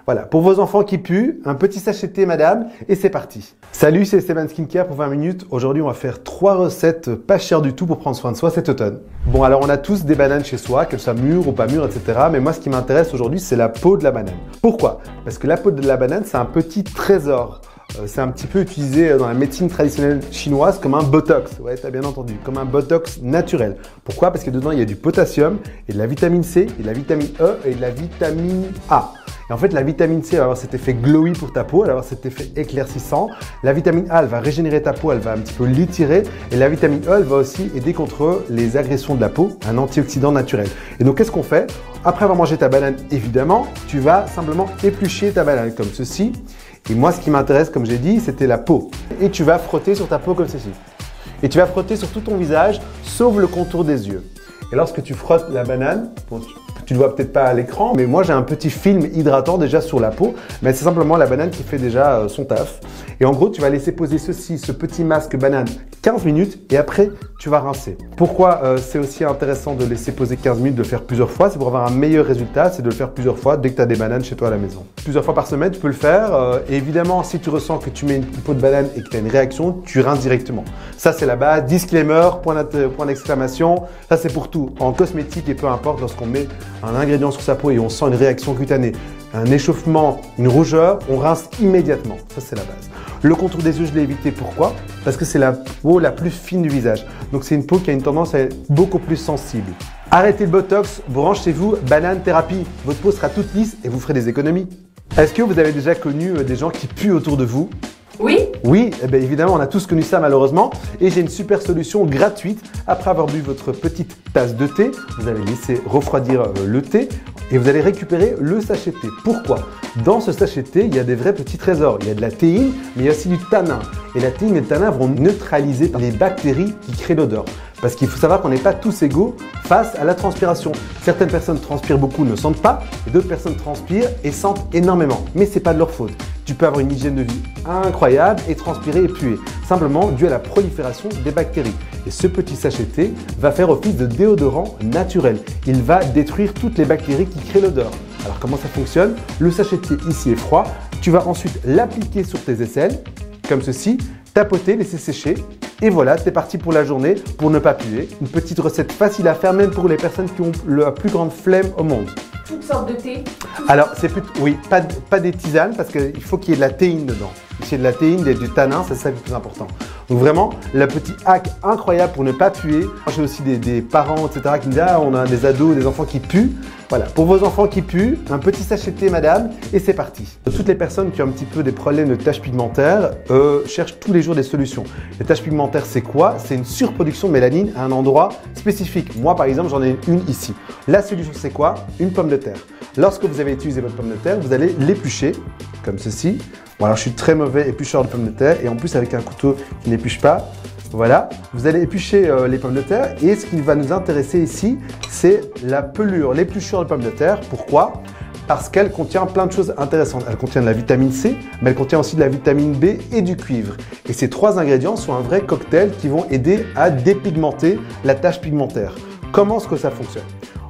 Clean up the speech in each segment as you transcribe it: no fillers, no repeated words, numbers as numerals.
Voilà, pour vos enfants qui puent, un petit sachet de thé, madame, et c'est parti. Salut, c'est Esteban Skincare pour 20 minutes. Aujourd'hui, on va faire 3 recettes pas chères du tout pour prendre soin de soi cet automne. Bon, alors on a tous des bananes chez soi, qu'elles soient mûres ou pas mûres, etc. Mais moi, ce qui m'intéresse aujourd'hui, c'est la peau de la banane. Pourquoi? Parce que la peau de la banane, c'est un petit trésor. C'est un petit peu utilisé dans la médecine traditionnelle chinoise comme un botox. Ouais, t'as bien entendu, comme un botox naturel. Pourquoi? Parce que dedans, il y a du potassium et de la vitamine C, et de la vitamine E et de la vitamine A. Et en fait, la vitamine C va avoir cet effet glowy pour ta peau, elle va avoir cet effet éclaircissant. La vitamine A, elle va régénérer ta peau, elle va un petit peu l'étirer. Et la vitamine E, elle va aussi aider contre les agressions de la peau, un antioxydant naturel. Et donc, qu'est-ce qu'on fait? Après avoir mangé ta banane, évidemment, tu vas simplement éplucher ta banane comme ceci. Et moi, ce qui m'intéresse, comme j'ai dit, c'était la peau. Et tu vas frotter sur ta peau comme ceci. Et tu vas frotter sur tout ton visage, sauf le contour des yeux. Et lorsque tu frottes la banane, bon, tu ne vois peut-être pas à l'écran, mais moi j'ai un petit film hydratant déjà sur la peau, mais c'est simplement la banane qui fait déjà son taf. Et en gros, tu vas laisser poser ce petit masque banane 15 minutes et après, tu vas rincer. Pourquoi c'est aussi intéressant de laisser poser 15 minutes, de le faire plusieurs fois? C'est pour avoir un meilleur résultat, c'est de le faire plusieurs fois dès que tu as des bananes chez toi à la maison. Plusieurs fois par semaine, tu peux le faire. Et évidemment, si tu ressens que tu mets une peau de banane et que tu as une réaction, tu rinces directement. Ça, c'est la base. Disclaimer, point d'exclamation. Ça, c'est pour tout. En cosmétique et peu importe, lorsqu'on met un ingrédient sur sa peau et on sent une réaction cutanée, un échauffement, une rougeur, on rince immédiatement. Ça, c'est la base. Le contour des yeux, je l'ai évité. Pourquoi? Parce que c'est la peau la plus fine du visage. Donc, c'est une peau qui a une tendance à être beaucoup plus sensible. Arrêtez le botox, branchez-vous, banane thérapie. Votre peau sera toute lisse et vous ferez des économies. Est-ce que vous avez déjà connu des gens qui puent autour de vous? Oui. Oui, eh bien évidemment, on a tous connu ça malheureusement. Et j'ai une super solution gratuite. Après avoir bu votre petite tasse de thé, vous allez laisser refroidir le thé et vous allez récupérer le sachet de thé. Pourquoi? Dans ce sachet de thé, il y a des vrais petits trésors. Il y a de la théine, mais il y a aussi du tanin. Et la théine et le tanin vont neutraliser les bactéries qui créent l'odeur. Parce qu'il faut savoir qu'on n'est pas tous égaux face à la transpiration. Certaines personnes transpirent beaucoup, ne sentent pas, et d'autres personnes transpirent et sentent énormément. Mais ce n'est pas de leur faute. Tu peux avoir une hygiène de vie incroyable et transpirer et puer, simplement dû à la prolifération des bactéries. Et ce petit sachet de thé va faire office de déodorant naturel. Il va détruire toutes les bactéries qui créent l'odeur. Alors comment ça fonctionne? Le sachet de thé ici est froid. Tu vas ensuite l'appliquer sur tes aisselles, comme ceci, tapoter, laisser sécher. Et voilà, c'est parti pour la journée, pour ne pas puer. Une petite recette facile à faire, même pour les personnes qui ont la plus grande flemme au monde. Toutes sortes de thé? Alors, c'est plutôt, oui, pas des tisanes, parce qu'il faut qu'il y ait de la théine dedans. S'il y a de la théine, du tanin, c'est ça le plus important. Donc vraiment, le petit hack incroyable pour ne pas puer. Moi, j'ai aussi des parents, etc. qui me disent « Ah, on a des ados, des enfants qui puent ». Voilà, pour vos enfants qui puent, un petit sachet de thé, madame, et c'est parti. Toutes les personnes qui ont un petit peu des problèmes de taches pigmentaires cherchent tous les jours des solutions. Les taches pigmentaires, c'est quoi? C'est une surproduction de mélanine à un endroit spécifique. Moi, par exemple, j'en ai une ici. La solution, c'est quoi? Une pomme de terre. Lorsque vous avez utilisé votre pomme de terre, vous allez l'éplucher, comme ceci. Bon, alors je suis très mauvais éplucheur de pommes de terre et en plus avec un couteau qui n'épluche pas. Voilà, vous allez éplucher les pommes de terre et ce qui va nous intéresser ici, c'est la pelure, l'épluchure de pommes de terre. Pourquoi? Parce qu'elle contient plein de choses intéressantes. Elle contient de la vitamine C, mais elle contient aussi de la vitamine B et du cuivre. Et ces 3 ingrédients sont un vrai cocktail qui vont aider à dépigmenter la tache pigmentaire. Comment est-ce que ça fonctionne?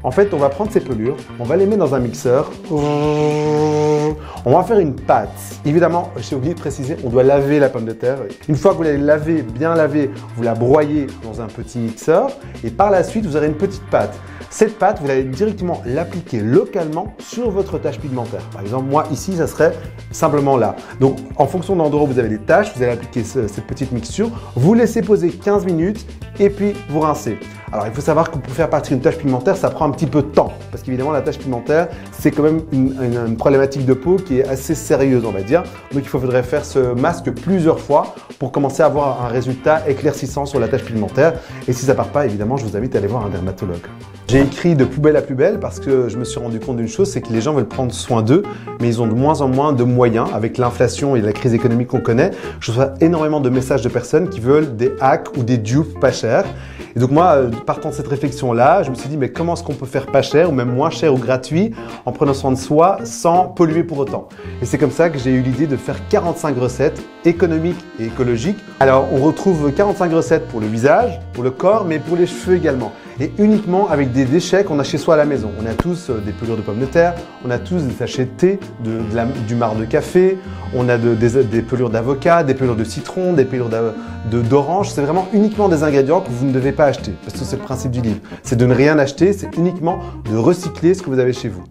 En fait, on va prendre ces pelures, on va les mettre dans un mixeur. On va faire une pâte. Évidemment, j'ai oublié de préciser, on doit laver la pomme de terre. Une fois que vous l'avez lavée, bien lavée, vous la broyez dans un petit mixeur et par la suite, vous aurez une petite pâte. Cette pâte, vous allez directement l'appliquer localement sur votre tache pigmentaire. Par exemple, moi ici, ça serait simplement là. Donc, en fonction de l'endroit où vous avez les taches, vous allez appliquer cette petite mixture, vous laissez poser 15 minutes et puis vous rincez. Alors, il faut savoir que pour faire partir une tache pigmentaire, ça prend un petit peu de temps. Parce qu'évidemment, la tache pigmentaire, c'est quand même une problématique de peau qui est assez sérieuse, on va dire. Donc, il faudrait faire ce masque plusieurs fois pour commencer à avoir un résultat éclaircissant sur la tache pigmentaire. Et si ça part pas, évidemment, je vous invite à aller voir un dermatologue. J'ai écrit de poubelle à plus belle parce que je me suis rendu compte d'une chose, c'est que les gens veulent prendre soin d'eux, mais ils ont de moins en moins de moyens avec l'inflation et la crise économique qu'on connaît. Je reçois énormément de messages de personnes qui veulent des hacks ou des dupes pas chers. Et donc moi, partant de cette réflexion-là, je me suis dit, mais comment est-ce qu'on peut faire pas cher ou même moins cher ou gratuit en prenant soin de soi sans polluer pour autant? Et c'est comme ça que j'ai eu l'idée de faire 45 recettes économiques et écologiques. Alors, on retrouve 45 recettes pour le visage, pour le corps, mais pour les cheveux également. et uniquement avec des déchets qu'on a chez soi à la maison. On a tous des pelures de pommes de terre, on a tous des sachets de thé, du marc de café, on a des pelures d'avocat, des pelures de citron, des pelures d'orange. C'est vraiment uniquement des ingrédients que vous ne devez pas acheter, parce que c'est le principe du livre. C'est de ne rien acheter, c'est uniquement de recycler ce que vous avez chez vous.